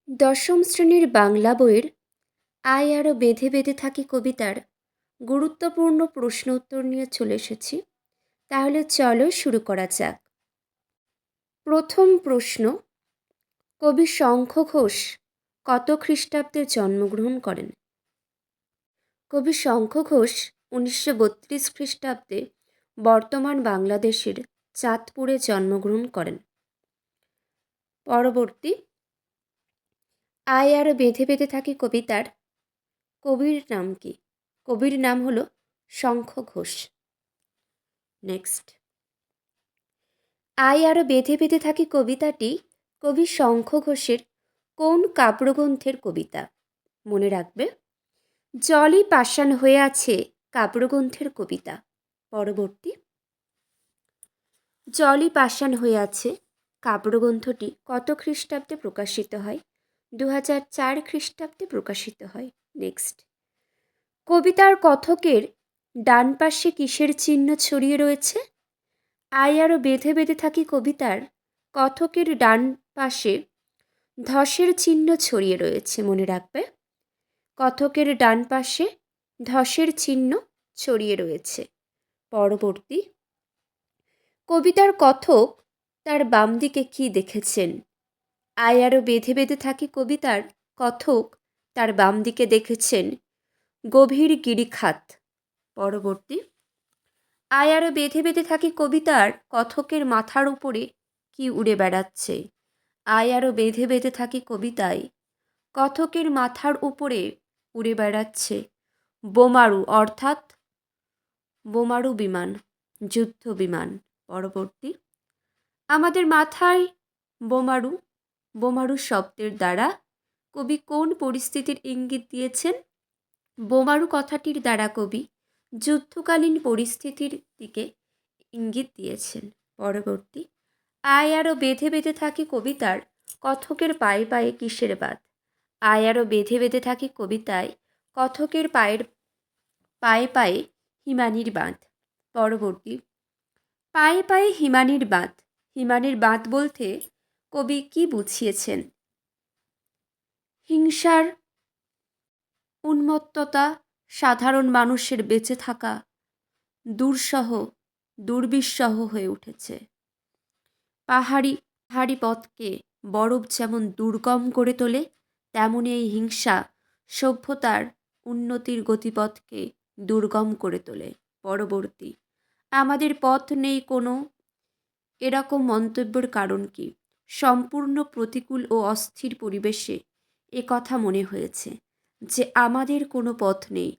দশম শ্রেণীর বাংলা বইয়ের আয় আরও বেঁধে বেঁধে থাকি কবিতার গুরুত্বপূর্ণ প্রশ্ন উত্তর নিয়ে চলে এসেছি। তাহলে চলো শুরু করা যাক। প্রথম প্রশ্ন, কবি শঙ্খ ঘোষ কত খ্রিস্টাব্দে জন্মগ্রহণ করেন? কবি শঙ্খ ঘোষ 1932 খ্রিস্টাব্দে বর্তমান বাংলাদেশের চাঁদপুরে জন্মগ্রহণ করেন। পরবর্তী, আয় আরও বেঁধে বেঁধে থাকি কবিতার কবির নাম কি? কবির নাম হলো শঙ্খ ঘোষ। নেক্সট, আয় আরও বেঁধে বেঁধে থাকি কবিতাটি কবি শঙ্খ ঘোষের কোন কাব্যগ্রন্থের কবিতা? মনে রাখবে, জলই পাষাণ হয়ে আছে কাব্যগ্রন্থের কবিতা। পরবর্তী, জলই পাষাণ হয়ে আছে কাব্যগ্রন্থটি কত খ্রিস্টাব্দে প্রকাশিত হয়? 2004 খ্রিস্টাব্দে প্রকাশিত হয়। নেক্সট, কবিতার কথকের ডান পাশে কিসের চিহ্ন ছড়িয়ে রয়েছে? আয় আরও বেঁধে বেঁধে থাকি কবিতার কথকের ডান পাশে ধসের চিহ্ন ছড়িয়ে রয়েছে। মনে রাখবে, কথকের ডান পাশে ধসের চিহ্ন ছড়িয়ে রয়েছে। পরবর্তী, কবিতার কথক তার বাম দিকে কি দেখেছেন? আয় আরও বেঁধে বেঁধে থাকি কবিতার কথক তার বাম দিকে দেখেছেন গভীর গিরিখাত। পরবর্তী, আয় আরও বেঁধে বেঁধে থাকি কবিতার কথকের মাথার উপরে কি উড়ে বেড়াচ্ছে? আয় আরও বেঁধে বেঁধে থাকি কবিতায় কথকের মাথার উপরে উড়ে বেড়াচ্ছে বোমারু, অর্থাৎ বোমারু বিমান, যুদ্ধ বিমান। পরবর্তী, আমাদের মাথায় বোমারু, বোমারু শব্দের দ্বারা কবি কোন পরিস্থিতির ইঙ্গিত দিয়েছেন? বোমারু কথাটির দ্বারা কবি যুদ্ধকালীন পরিস্থিতির দিকে ইঙ্গিত দিয়েছেন। পরবর্তী, আয় আরও বেঁধে বেঁধে থাকি কবিতার কথকের পায়ে পায়ে কিসের বাঁধ? আয় আরও বেঁধে বেঁধে থাকি কবিতায় কথকের পায়ে পায়ে হিমানির বাঁধ। পরবর্তী, পায়ে পায়ে হিমানির বাঁধ, হিমানির বাঁধ বলতে কবি কি বুঝিয়েছেন? হিংসার উন্মত্ততা সাধারণ মানুষের বেঁচে থাকা দুর্সহ দুর্বিষহ হয়ে উঠেছে। পাহাড়ি পথকে বরফ যেমন দুর্গম করে তোলে, তেমনি এই হিংসা সভ্যতার উন্নতির গতিপথকে দুর্গম করে তোলে। পরবর্তী, আমাদের পথ নেই কোনো, এরকম মন্তব্যের কারণ কি? সম্পূর্ণ প্রতিকূল ও অস্থির পরিবেশে এ কথা মনে হয়েছে যে আমাদের কোনো পথ নেই,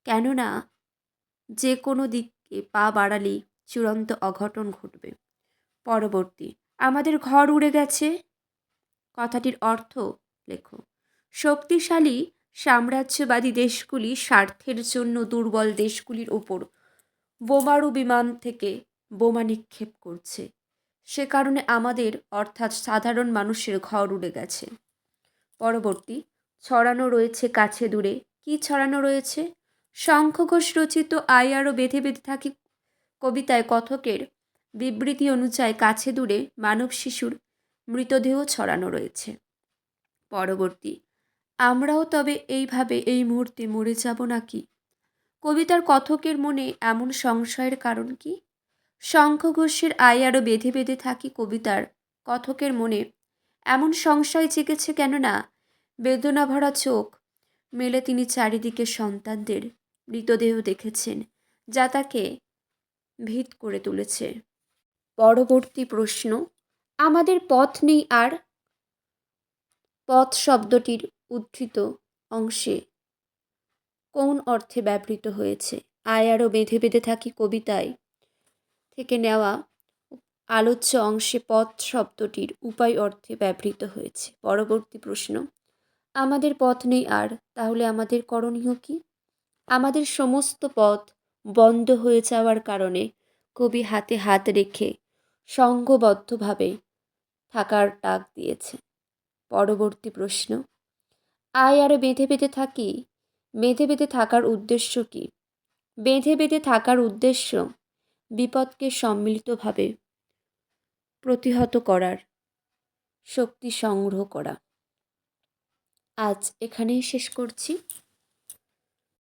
কেননা যে কোনো দিকে পা বাড়ালেই চূড়ান্ত অঘটন ঘটবে। পরবর্তী, আমাদের ঘর উড়ে গেছে কথাটির অর্থ লেখো। শক্তিশালী সাম্রাজ্যবাদী দেশগুলি স্বার্থের জন্য দুর্বল দেশগুলির ওপর বোমারু বিমান থেকে বোমা নিক্ষেপ করছে, সে কারণে আমাদের অর্থাৎ সাধারণ মানুষের ঘর উড়ে গেছে। পরবর্তী, ছড়ানো রয়েছে কাছে দূরে, কি ছড়ানো রয়েছে? শঙ্খ ঘোষ রচিত আয় আরও বেঁধে বেঁধে থাকি কবিতায় কথকের বিবৃতি অনুযায়ী কাছে দূরে মানব শিশুর মৃতদেহ ছড়ানো রয়েছে। পরবর্তী, আমরাও তবে এইভাবে এই মুহূর্তে মরে যাব নাকি? কবিতার কথকের মনে এমন সংশয়ের কারণ কি? শঙ্খ ঘোষের আয় আরও বেঁধে বেঁধে থাকি কবিতার কথকের মনে এমন সংশয় জেগেছে কেননা বেদনা ভরা চোখ মেলে তিনি চারিদিকে সন্তানদের মৃতদেহ দেখেছেন, যা তাকে ভীত করে তুলেছে। পরবর্তী প্রশ্ন, আমাদের পথ নেই আর পথ শব্দটির উদ্ধৃত অংশে কোন অর্থে ব্যবহৃত হয়েছে? আয় আরও বেঁধে বেঁধে থাকি কবিতায় থেকে নেওয়া আলোচ্য অংশে পথ শব্দটির উপায় অর্থে ব্যবহৃত হয়েছে। পরবর্তী প্রশ্ন, আমাদের পথ নেই আর, তাহলে আমাদের করণীয় কি? আমাদের সমস্ত পথ বন্ধ হয়ে যাওয়ার কারণে কবি হাতে হাত রেখে সংঘবদ্ধভাবে থাকার ডাক দিয়েছে। পরবর্তী প্রশ্ন, আয় আরও বেঁধে বেঁধে থাকি, বেঁধে বেঁধে থাকার উদ্দেশ্য কি? বেঁধে বেঁধে থাকার উদ্দেশ্য বিপদকে সম্মিলিতভাবে প্রতিহত করার শক্তি সংগ্রহ করা। আজ এখানেই শেষ করছি।